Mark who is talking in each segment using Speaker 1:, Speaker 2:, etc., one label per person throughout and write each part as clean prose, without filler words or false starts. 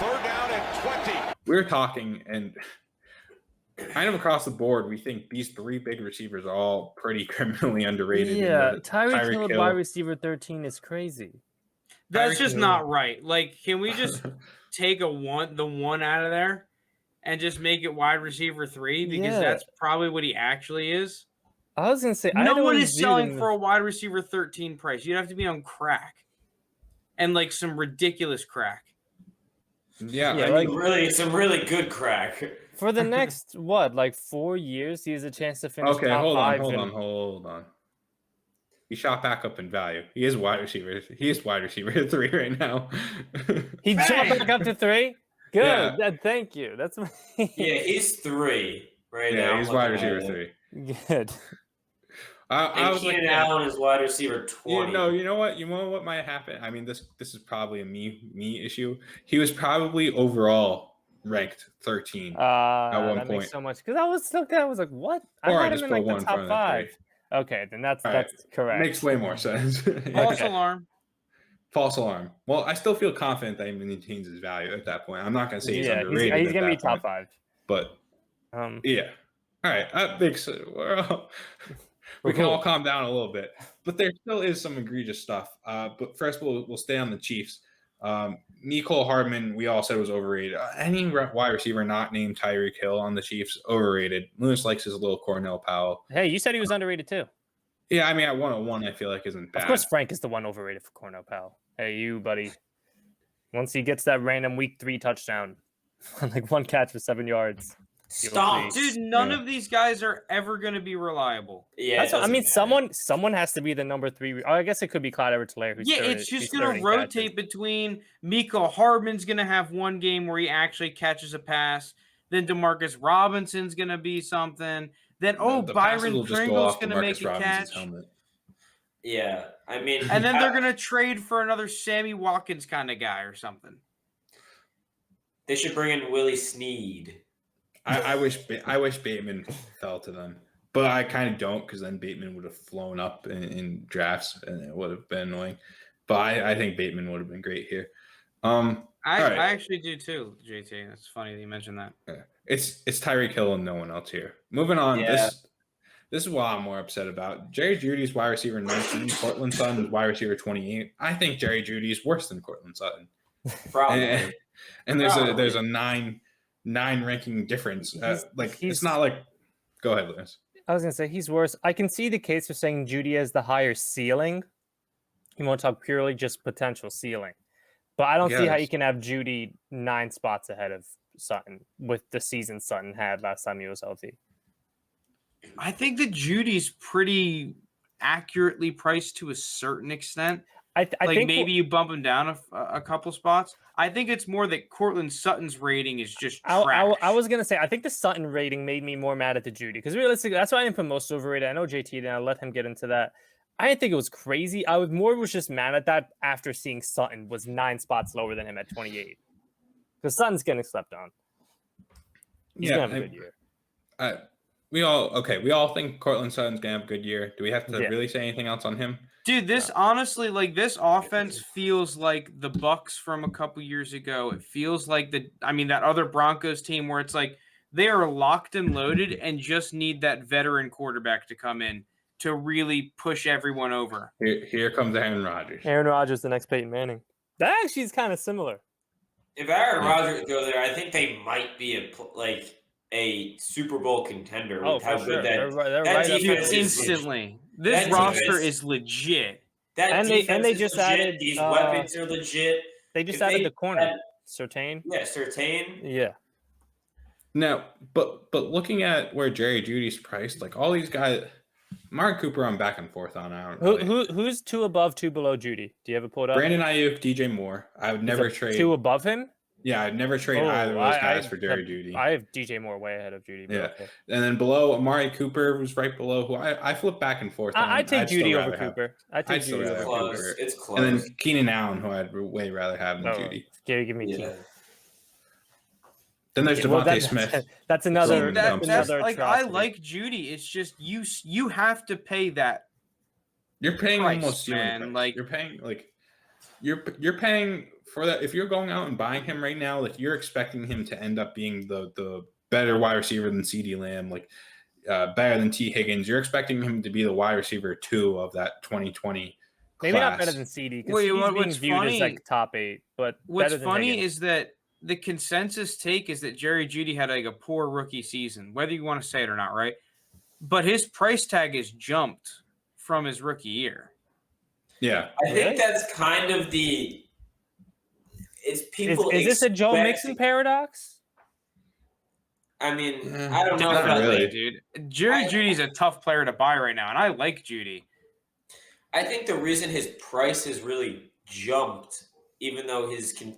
Speaker 1: Third down and 20.
Speaker 2: We're talking, and kind of across the board, we think these three big receivers are all pretty criminally underrated.
Speaker 3: Yeah, Tyreek Hill, wide receiver 13 is crazy.
Speaker 4: That's just not right. Like, can we just take the one out of there and just make it wide receiver 3? Because that's probably what he actually is.
Speaker 3: I was going to say,
Speaker 4: no one is selling for a wide receiver 13 price. You'd have to be on crack. And like some ridiculous crack.
Speaker 2: Yeah,
Speaker 5: I mean, some really good crack.
Speaker 3: For the next, 4 years, he has a chance to finish top 5.
Speaker 2: Hold on. He shot back up in value. He is wide receiver. He is wide receiver 3 right now.
Speaker 3: He shot back up to 3? Good. Yeah. Thank you. That's
Speaker 5: yeah, he's 3 right now.
Speaker 2: Yeah, he's wide receiver 3.
Speaker 3: Good.
Speaker 2: I was
Speaker 5: Keenan Allen is wide receiver 20.
Speaker 2: You know what? You know what might happen? I mean, this is probably a me issue. He was probably overall ranked 13 at one point.
Speaker 3: Makes so much, because I was like, what?
Speaker 2: I
Speaker 3: had him in the top 5. Okay, then that's correct.
Speaker 2: Makes way more sense.
Speaker 4: False alarm.
Speaker 2: False alarm. Well, I still feel confident that he maintains his value at that point. I'm not going to say he's underrated.
Speaker 3: He's going to be top 5.
Speaker 2: But yeah. All right. I think so. We can all calm down a little bit, but there still is some egregious stuff. But first, we'll stay on the Chiefs. Mecole Hardman, we all said was overrated. Any wide receiver not named Tyreek Hill on the Chiefs, overrated. Lounis likes his little Cornell Powell.
Speaker 3: Hey, you said he was underrated too.
Speaker 2: Yeah, I mean, at 101, I feel like isn't bad.
Speaker 3: Of course, Frank is the one overrated for Cornell Powell. Hey, you, buddy. Once he gets that random week 3 touchdown, like 1 catch for 7 yards.
Speaker 5: Stop,
Speaker 4: dude! None of these guys are ever going to be reliable.
Speaker 5: Yeah,
Speaker 3: I mean, someone has to be the number 3. I guess it could be Clyde Edwards-Helaire.
Speaker 4: It's just going to rotate between Mecole Hardman's going to have one game where he actually catches a pass. Then Demarcus Robinson's going to be something. Then Byron Pringle's going to make a catch.
Speaker 5: Yeah, I mean,
Speaker 4: and then they're going to trade for another Sammy Watkins kind of guy or something.
Speaker 5: They should bring in Willie Snead.
Speaker 2: I wish Bateman fell to them, but I kind of don't, because then Bateman would have flown up in drafts and it would have been annoying. But I think Bateman would have been great here.
Speaker 4: I actually do too, JT. It's funny that you mentioned that.
Speaker 2: Yeah. It's Tyreek Hill and no one else here. Moving on. Yeah. This is what I'm more upset about. Jerry Judy's wide receiver 19. Cortland Sutton is wide receiver 28. I think Jerry Judy is worse than Cortland Sutton.
Speaker 5: Probably.
Speaker 2: And there's a nine ranking difference. It's not like. Go ahead, Lounis.
Speaker 3: I was gonna say he's worse. I can see the case for saying Judy has the higher ceiling. You won't talk purely just potential ceiling, but I don't see how you can have Judy 9 spots ahead of Sutton with the season Sutton had last time he was healthy.
Speaker 4: I think that Judy's pretty accurately priced to a certain extent. I think maybe you bump him down a couple spots. I think it's more that Cortland Sutton's rating is just trash.
Speaker 3: I was going to say, I think the Sutton rating made me more mad at the Judy. Because realistically, that's why I didn't put most overrated. I know JT didn't. I'll let him get into that. I didn't think it was crazy. I was just mad at that after seeing Sutton was 9 spots lower than him at 28. Because Sutton's getting slept on. He's going to have a good year.
Speaker 2: We all think Cortland Sutton's going to have a good year. Do we have to really say anything else on him?
Speaker 4: Dude, this honestly, this offense feels like the Bucs from a couple years ago. It feels like that other Broncos team where it's like they are locked and loaded and just need that veteran quarterback to come in to really push everyone over.
Speaker 2: Here comes Aaron Rodgers.
Speaker 3: Aaron Rodgers, the next Peyton Manning. That actually is kind of similar.
Speaker 5: If Aaron Rodgers go there, I think they might be a Super Bowl contender.
Speaker 3: With how good
Speaker 5: that
Speaker 3: right
Speaker 5: defense is
Speaker 4: instantly. This roster is legit.
Speaker 5: They
Speaker 3: just
Speaker 5: legit.
Speaker 3: added
Speaker 5: These weapons are legit.
Speaker 3: They just added the corner, Surtain.
Speaker 5: Yeah, Surtain.
Speaker 3: Yeah.
Speaker 2: Now, but looking at where Jerry Judy's priced, like all these guys, Mark Cooper, I'm back and forth on. I don't know.
Speaker 3: Who's 2 above, 2 below Judy? Do you have it pulled up?
Speaker 2: Brandon Ayuk, DJ Moore. I would never trade
Speaker 3: 2 above him.
Speaker 2: Yeah, I'd never trade either of those guys for Jerry Judy.
Speaker 3: I have DJ Moore way ahead of Judy.
Speaker 2: Yeah, okay. And then below, Amari Cooper was right below, who I flip back and forth on.
Speaker 3: I take Judy over Cooper. I take Judy over
Speaker 5: Cooper. It's close.
Speaker 2: And then Keenan Allen, who I'd way rather have than Judy.
Speaker 3: Give me Keenan.
Speaker 2: Then there's Devontae Smith.
Speaker 3: That's another.
Speaker 4: I like Judy. It's just you have to pay that.
Speaker 2: You're paying
Speaker 4: price,
Speaker 2: almost
Speaker 4: man.
Speaker 2: You're paying for that, if you're going out and buying him right now, like you're expecting him to end up being the better wide receiver than CeeDee Lamb, like better than T. Higgins. You're expecting him to be the wide receiver 2 of that 2020
Speaker 3: Maybe
Speaker 2: class.
Speaker 3: not better than CeeDee, because he's being viewed as like top 8. But
Speaker 4: what's
Speaker 3: better than
Speaker 4: funny
Speaker 3: Higgins.
Speaker 4: is that the consensus take is that Jerry Judy had like a poor rookie season, whether you want to say it or not, right? But his price tag has jumped from his rookie year.
Speaker 2: Yeah,
Speaker 5: I think that's kind of the. It's people.
Speaker 3: Is this a Joe Mixon paradox?
Speaker 5: I mean, I don't know.
Speaker 2: Not really,
Speaker 4: dude. Jerry Judy's a tough player to buy right now, and I like Judy.
Speaker 5: I think the reason his price has really jumped, even though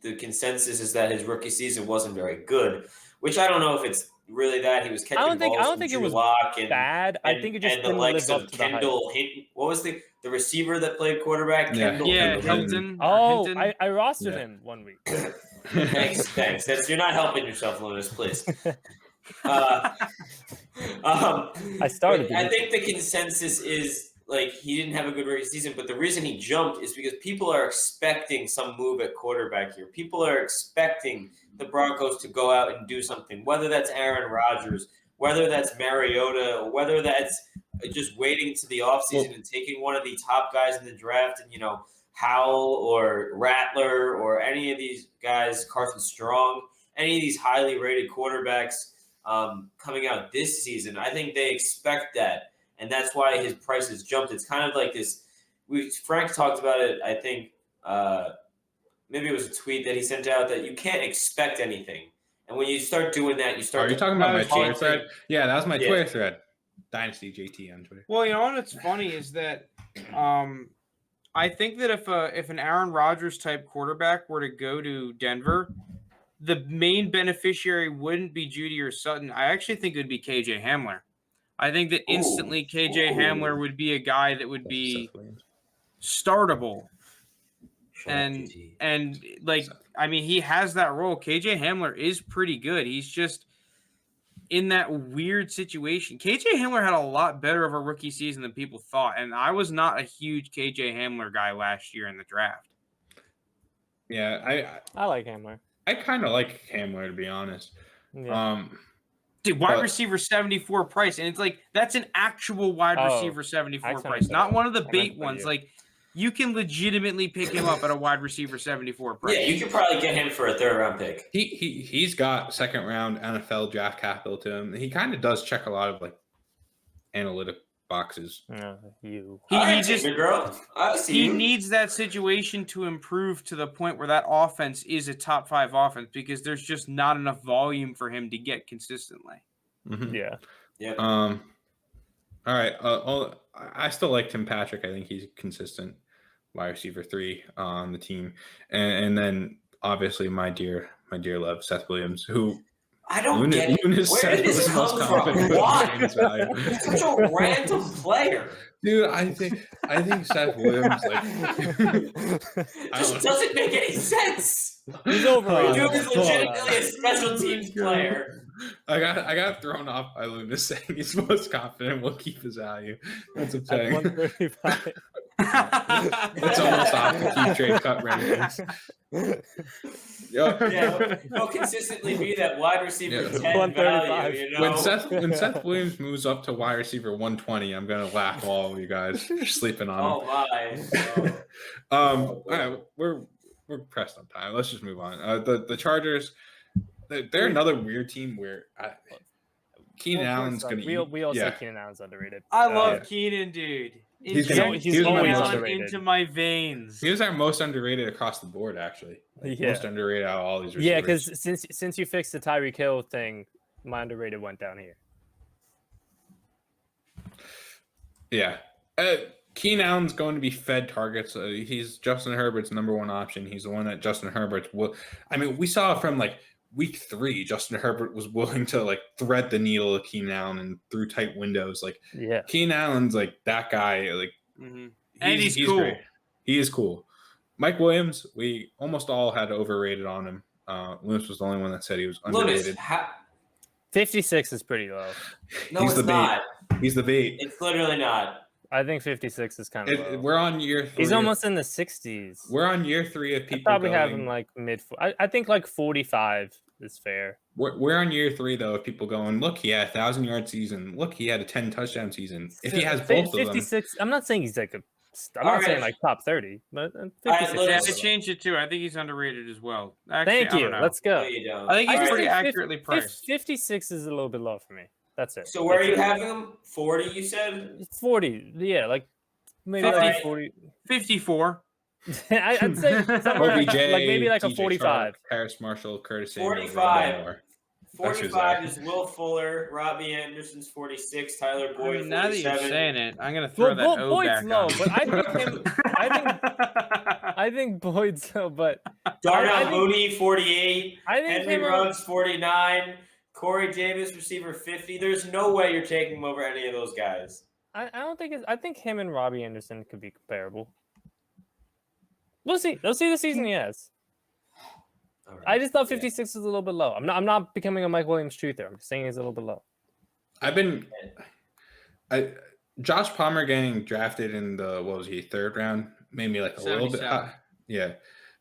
Speaker 5: the consensus is that his rookie season wasn't very good, which I don't know if it's really that he was catching balls. I don't think it was
Speaker 3: bad. I think it just didn't live up to the hype.
Speaker 5: What was the receiver that played quarterback? Kendall.
Speaker 4: Yeah, Hilton.
Speaker 3: Oh, I rostered him 1 week.
Speaker 5: Thanks. You're not helping yourself, Lounis, please.
Speaker 3: I started.
Speaker 5: I think the consensus is like he didn't have a good rookie season, but the reason he jumped is because people are expecting some move at quarterback here. People are expecting the Broncos to go out and do something, whether that's Aaron Rodgers, whether that's Mariota, or whether that's just waiting to the offseason and taking one of the top guys in the draft, and Howell or Rattler or any of these guys, Carson Strong, any of these highly rated quarterbacks coming out this season. I think they expect that. And that's why his price has jumped. It's kind of like this. Frank talked about it, I think, maybe it was a tweet that he sent out, that you can't expect anything. And when you start doing that, you start.
Speaker 2: Are you talking about my Twitter thread? Yeah, that was my Twitter thread. Dynasty JT on Twitter.
Speaker 4: Well, what's funny is that I think that if an Aaron Rodgers type quarterback were to go to Denver, the main beneficiary wouldn't be Judy or Sutton. I actually think it would be KJ Hamler. I think that instantly KJ Hamler would be a guy that would be startable. And he has that role. KJ Hamler is pretty good. He's just in that weird situation. KJ Hamler had a lot better of a rookie season than people thought. And I was not a huge KJ Hamler guy last year in the draft.
Speaker 2: Yeah,
Speaker 3: I like Hamler.
Speaker 2: I kind of like Hamler, to be honest.
Speaker 3: Yeah.
Speaker 4: Dude, wide receiver 74 price. And it's like, that's an actual wide receiver 74 price, not one of the bait ones. Like, you can legitimately pick him up at a wide receiver 74 price.
Speaker 5: Yeah, you could probably get him for a 3rd round pick.
Speaker 2: He's got 2nd round NFL draft capital to him. He kind of does check a lot of analytic boxes.
Speaker 4: He needs that situation to improve to the point where that offense is a top 5 offense, because there's just not enough volume for him to get consistently.
Speaker 2: Mm-hmm.
Speaker 5: Yeah.
Speaker 2: All right. I still like Tim Patrick. I think he's consistent wide receiver 3 on the team, and then obviously my dear love Seth Williams, who.
Speaker 5: I don't get it. Where did this come from? Why? He's such a random player.
Speaker 2: Dude, I think Seth Williams
Speaker 5: just doesn't make any sense.
Speaker 3: He's overrated.
Speaker 5: Dude is legitimately a special teams player.
Speaker 2: I got thrown off by Lounis saying he's most confident we'll keep his value. That's what I'm saying.
Speaker 3: 135.
Speaker 2: It's almost off the keep trade cut rankings.
Speaker 5: He'll consistently be that wide receiver 10 value.
Speaker 2: When Seth Williams moves up to wide receiver 120, I'm gonna laugh all of you guys for sleeping on him.
Speaker 5: Oh my!
Speaker 2: All right, we're pressed on time. Let's just move on. The Chargers, they're another weird team where Keenan Allen's gonna.
Speaker 3: We all say Keenan Allen's underrated.
Speaker 4: I love Keenan, dude.
Speaker 3: He's
Speaker 4: always
Speaker 3: underrated.
Speaker 4: Into my veins.
Speaker 2: He was our most underrated across the board, actually. Most underrated out of all these receivers.
Speaker 3: Yeah, because since you fixed the Tyreek Hill thing, my underrated went down here.
Speaker 2: Yeah. Keenan Allen's going to be fed targets. He's Justin Herbert's number 1 option. He's the one that Justin Herbert will. I mean, we saw from week 3, Justin Herbert was willing to thread the needle of Keenan Allen and through tight windows. Keenan Allen's that guy.
Speaker 4: And he's cool.
Speaker 2: Great. He is cool. Mike Williams, we almost all had overrated on him. Lounis was the only one that said he was underrated.
Speaker 3: 56 is pretty low.
Speaker 5: No, it's not.
Speaker 2: He's the bait.
Speaker 5: It's literally not.
Speaker 3: I think 56 is kind of low.
Speaker 2: We're on year 3.
Speaker 3: He's almost in the 60s.
Speaker 2: We're on year 3 of people.
Speaker 3: I'd probably have him like mid. I think like 45 is fair.
Speaker 2: We're on year 3 though of people going, look, he had a 1,000-yard season. Look, he had a 10 touchdown season. If he has both
Speaker 3: 56,
Speaker 2: of them,
Speaker 3: I'm not saying he's like I'm not saying like top 30, but 56.
Speaker 4: Yeah, they changed it too. I think he's underrated as well. Actually,
Speaker 3: Thank you. Let's go.
Speaker 5: No,
Speaker 4: I think he's pretty
Speaker 3: 50,
Speaker 4: accurately priced.
Speaker 3: 56 is a little bit low for me. That's it.
Speaker 5: So where are you having him? 40, you said?
Speaker 3: 40. Yeah, like maybe
Speaker 4: 50,
Speaker 3: like 40.
Speaker 4: 54.
Speaker 3: I'd say somewhere
Speaker 2: OBJ,
Speaker 3: like maybe like a
Speaker 2: DJ
Speaker 3: 45.
Speaker 2: Chark, Harris Marshall, Curtis Samuel,
Speaker 5: 45.
Speaker 2: That's
Speaker 5: 45 is Will Fuller, Robbie Anderson's 46, Tyler Boyd.
Speaker 4: I mean, now that you're
Speaker 5: 47.
Speaker 4: saying it, I'm gonna throw that O
Speaker 3: Boyd's
Speaker 4: back
Speaker 3: low,
Speaker 4: on.
Speaker 3: but I think Boyd's low, but
Speaker 5: Darnell Mooney 48,
Speaker 3: I think
Speaker 5: Henry Ruggs 49, Corey Davis receiver 50. There's no way you're taking him over any of those guys.
Speaker 3: I don't think I think him and Robbie Anderson could be comparable. We'll see. They'll see the season he has.
Speaker 5: Right.
Speaker 3: I just thought 56 is a little bit low. I'm not becoming a Mike Williams truther. I'm just saying he's a little bit low.
Speaker 2: Josh Palmer getting drafted in the 3rd round made me like a little bit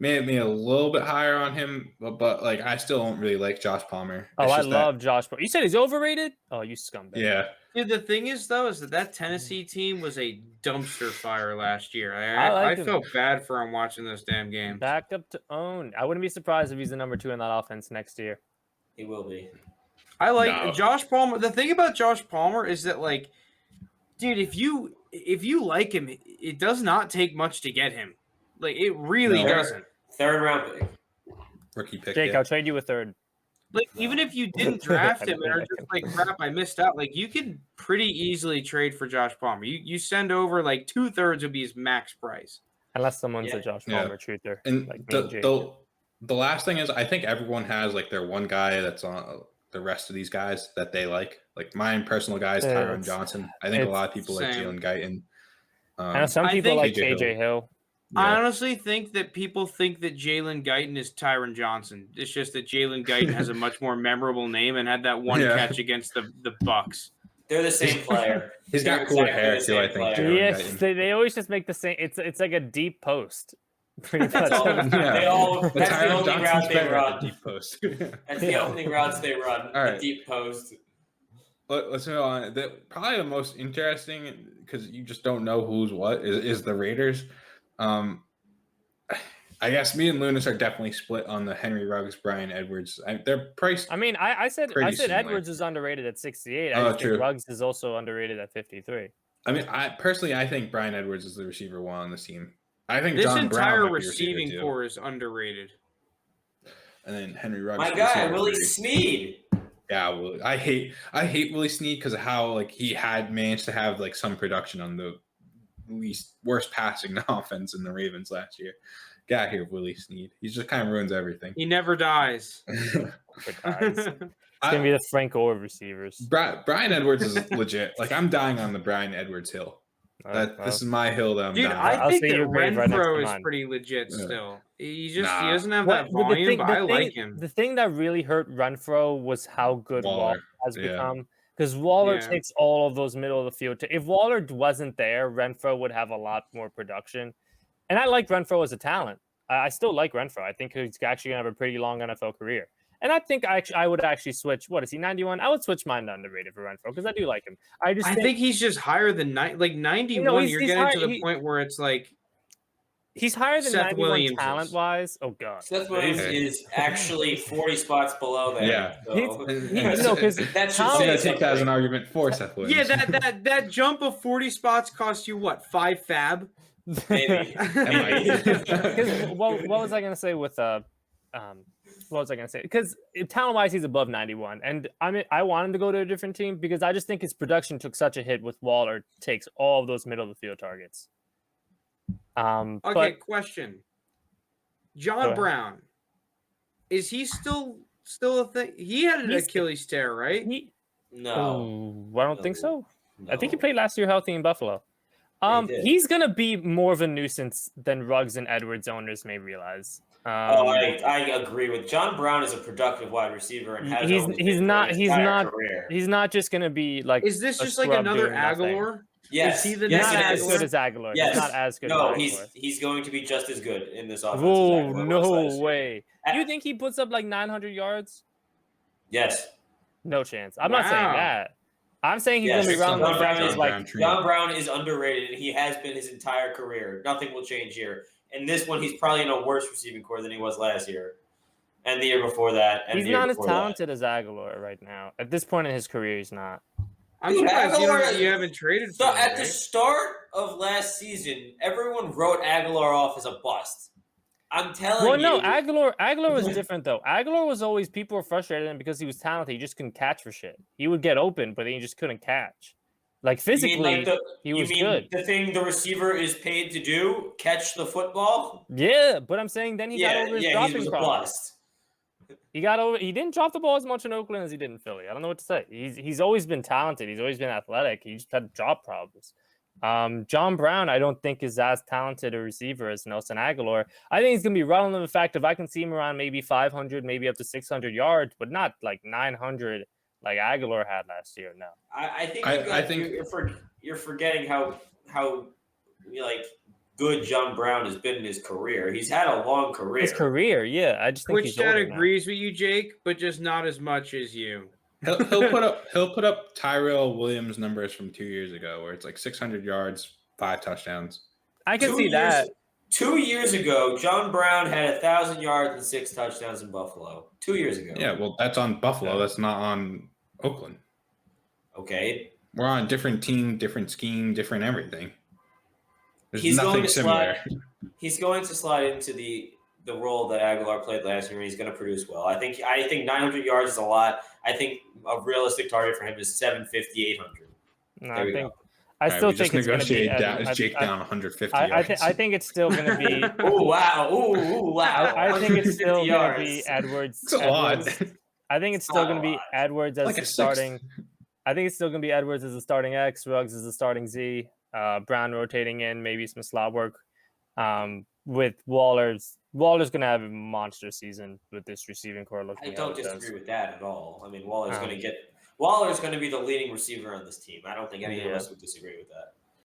Speaker 2: made me a little bit higher on him, but like I still don't really like Josh Palmer.
Speaker 3: Oh, I love Josh Palmer. You said he's overrated? Oh, you scumbag.
Speaker 2: Yeah.
Speaker 4: Dude, the thing is though, is that Tennessee team was a dumpster fire last year. I felt bad for him watching those damn games.
Speaker 3: Back up to own. I wouldn't be surprised if he's the number 2 in that offense next year.
Speaker 5: He will be.
Speaker 4: I like Josh Palmer. The thing about Josh Palmer is that, like, dude, if you like him, it does not take much to get him. Like, it really doesn't.
Speaker 5: 3rd round pick.
Speaker 2: Rookie pick.
Speaker 3: Jake, I'll trade you a 3rd.
Speaker 4: Like, even if you didn't draft him and are just like, crap, I missed out, like, you could pretty easily trade for Josh Palmer. You send over, like, 2/3 would be his max price.
Speaker 3: Unless someone's a Josh Palmer truther.
Speaker 2: And
Speaker 3: like
Speaker 2: the last thing is, I think everyone has, like, their one guy that's on the rest of these guys that they like. Like, my personal guy is Tyrone Johnson. I think a lot of people like Jalen Guyton.
Speaker 3: I know some people like KJ Hill.
Speaker 4: Yeah. I honestly think that people think that Jalen Guyton is Tyrone Johnson. It's just that Jalen Guyton has a much more memorable name and had that one catch against the Bucks.
Speaker 5: They're the same player.
Speaker 2: He's got cool hair too, I think.
Speaker 3: Yes, they always just make the same. It's like a deep post. Pretty much.
Speaker 5: That's the only route they run.
Speaker 2: Deep post.
Speaker 5: That's the only routes they run.
Speaker 2: All right.
Speaker 5: The deep post.
Speaker 2: Let's move on. Probably the most interesting, because you just don't know who's what, is the Raiders. I guess me and Lounis are definitely split on the Henry Ruggs, Bryan Edwards. They're priced.
Speaker 3: I mean, I said
Speaker 2: similar.
Speaker 3: Edwards is underrated at 68. I think Ruggs is also underrated at 53.
Speaker 2: I mean, I think Bryan Edwards is the receiver 1 on this team. I think
Speaker 4: this
Speaker 2: John
Speaker 4: entire
Speaker 2: Brown
Speaker 4: receiving core is underrated.
Speaker 2: And then Henry Ruggs.
Speaker 5: My guy, Willie Smith.
Speaker 2: Yeah, I hate Willie Smith because of how like he had managed to have like some production on the worst passing offense in the Ravens last year. Get out here, Willie Smith. He just kind of ruins everything.
Speaker 4: He never dies.
Speaker 3: It's gonna be the Frank Gore of receivers.
Speaker 2: Bryan Edwards is legit. Like I'm dying on the Bryan Edwards hill. This is my hill that I'm dying on.
Speaker 4: I think that Renfro is pretty legit still. He doesn't have that volume, but I like him.
Speaker 3: The thing that really hurt Renfro was how good Waller has become. Because Waller takes all of those middle of the field. If Waller wasn't there, Renfro would have a lot more production. And I like Renfro as a talent. I still like Renfro. I think he's actually going to have a pretty long NFL career. And I think I would actually switch. What is he, 91? I would switch mine to underrated for Renfro because I do like him. I think
Speaker 4: he's just higher than 91. You're getting to the point where it's like
Speaker 3: he's higher than
Speaker 4: Seth
Speaker 3: 91
Speaker 4: Williams
Speaker 3: talent-wise. Oh, God.
Speaker 5: Seth Williams is actually 40 spots below that.
Speaker 2: Yeah.
Speaker 3: Because
Speaker 5: that's just
Speaker 2: I'm going to take that as an argument for Seth Williams.
Speaker 4: Yeah, that jump of 40 spots cost you, what, 5 fab?
Speaker 5: Maybe.
Speaker 3: What was I going to say with what was I going to say? Because talent-wise, he's above 91. And I want him to go to a different team because I just think his production took such a hit with Waller takes all of those middle-of-the-field targets.
Speaker 4: Question. John Brown. Is he still a thing? He had an Achilles tear, right?
Speaker 5: No.
Speaker 3: I don't think so. No. I think he played last year healthy in Buffalo.
Speaker 5: He's
Speaker 3: going to be more of a nuisance than Ruggs and Edwards owners may realize.
Speaker 5: I agree with John Brown is a productive wide receiver and has
Speaker 3: he's not
Speaker 5: career.
Speaker 3: He's not just going to be like.
Speaker 4: Is this just like another Aguilar?
Speaker 5: Yes.
Speaker 4: Is he the
Speaker 3: Not
Speaker 4: not
Speaker 3: as
Speaker 4: Aguilar?
Speaker 3: good as Aguilar.
Speaker 5: Yes.
Speaker 3: He's not as good
Speaker 5: No,
Speaker 3: as Aguilar.
Speaker 5: he's going to be just as good in this offense.
Speaker 3: Whoa,
Speaker 5: as Aguilar was
Speaker 3: no
Speaker 5: last year.
Speaker 3: way. You think he puts up like 900 yards?
Speaker 5: Yes.
Speaker 3: No chance. I'm not saying
Speaker 4: Wow.
Speaker 3: that. I'm saying he's
Speaker 5: Yes.
Speaker 3: going to be around
Speaker 5: John
Speaker 3: the
Speaker 5: Brown
Speaker 3: range
Speaker 5: is
Speaker 3: like
Speaker 5: John Brown is underrated, and he has been his entire career. Nothing will change here. And this one, he's probably in a worse receiving core than he was last year, and the year before that, and
Speaker 3: he's
Speaker 5: the year
Speaker 3: not as
Speaker 5: before that.
Speaker 3: talented as Aguilar right now. At this point in his career, he's not.
Speaker 4: I'm
Speaker 5: Dude,
Speaker 4: surprised
Speaker 5: Aguilar-
Speaker 4: you haven't traded
Speaker 5: So
Speaker 4: for him,
Speaker 5: at the
Speaker 4: right?
Speaker 5: start of last season, everyone wrote Aguilar off as a bust. I'm telling
Speaker 3: Well,
Speaker 5: you.
Speaker 3: no, Aguilar was different though. Aguilar was always people were frustrated at him because he was talented. He just couldn't catch for shit. He would get open, but he just couldn't catch. Like
Speaker 5: You
Speaker 3: physically,
Speaker 5: mean like
Speaker 3: he was good.
Speaker 5: The thing the receiver is paid to do, catch the football.
Speaker 3: Yeah, but I'm saying then he got over his
Speaker 5: he
Speaker 3: dropping
Speaker 5: was a
Speaker 3: problem.
Speaker 5: bust.
Speaker 3: He got over. He didn't drop the ball as much in Oakland as he did in Philly. I don't know what to say. He's always been talented. He's always been athletic. He just had drop problems. John Brown, I don't think is as talented a receiver as Nelson Aguilar. I think he's gonna be right on the fact if I can see him around maybe 500, maybe up to 600 yards, but not like 900 like Aguilar had last year. No,
Speaker 5: I think you're forgetting how like good John Brown has been in his career. He's had a long career.
Speaker 3: his career, yeah. I just think
Speaker 4: Which
Speaker 3: he's
Speaker 4: that
Speaker 3: older now.
Speaker 4: agrees with you, Jake, but just not as much as you.
Speaker 2: He'll put up Tyrone Williams numbers from 2 years ago, where it's like 600 yards, 5 touchdowns.
Speaker 3: I can
Speaker 5: 2
Speaker 3: see
Speaker 5: years,
Speaker 3: that.
Speaker 5: 2 years ago, John Brown had 1,000 yards and 6 touchdowns in Buffalo. 2 years ago.
Speaker 2: Yeah, well, that's on Buffalo. That's not on Oakland.
Speaker 5: Okay.
Speaker 2: We're on a different team, different scheme, different everything. There's
Speaker 5: He's
Speaker 2: nothing
Speaker 5: going to
Speaker 2: similar.
Speaker 5: He's going to slide into the role that Aguilar played last year, and he's going to produce well. I think 900 yards is a lot. I think a realistic target for him is 750, 800.
Speaker 3: No,
Speaker 5: There we go.
Speaker 3: I still think it's going to be.
Speaker 2: Jake down 150 yards.
Speaker 3: I think it's still going to be.
Speaker 5: Oh wow! Ooh, wow!
Speaker 3: I think it's still
Speaker 5: 150
Speaker 3: going to be
Speaker 5: yards.
Speaker 3: Edwards.
Speaker 2: It's a lot.
Speaker 3: I think it's still going to be Edwards as
Speaker 2: Like
Speaker 3: the
Speaker 2: a six.
Speaker 3: starting. I think it's still going to be Edwards as the starting X, Ruggs as the starting Z, Brown rotating in, maybe some slot work. With Waller's going to have a monster season with this receiving core.
Speaker 5: I don't disagree with that at all. I mean, Waller's going to be the leading receiver on this team. I don't think any of us would disagree with that.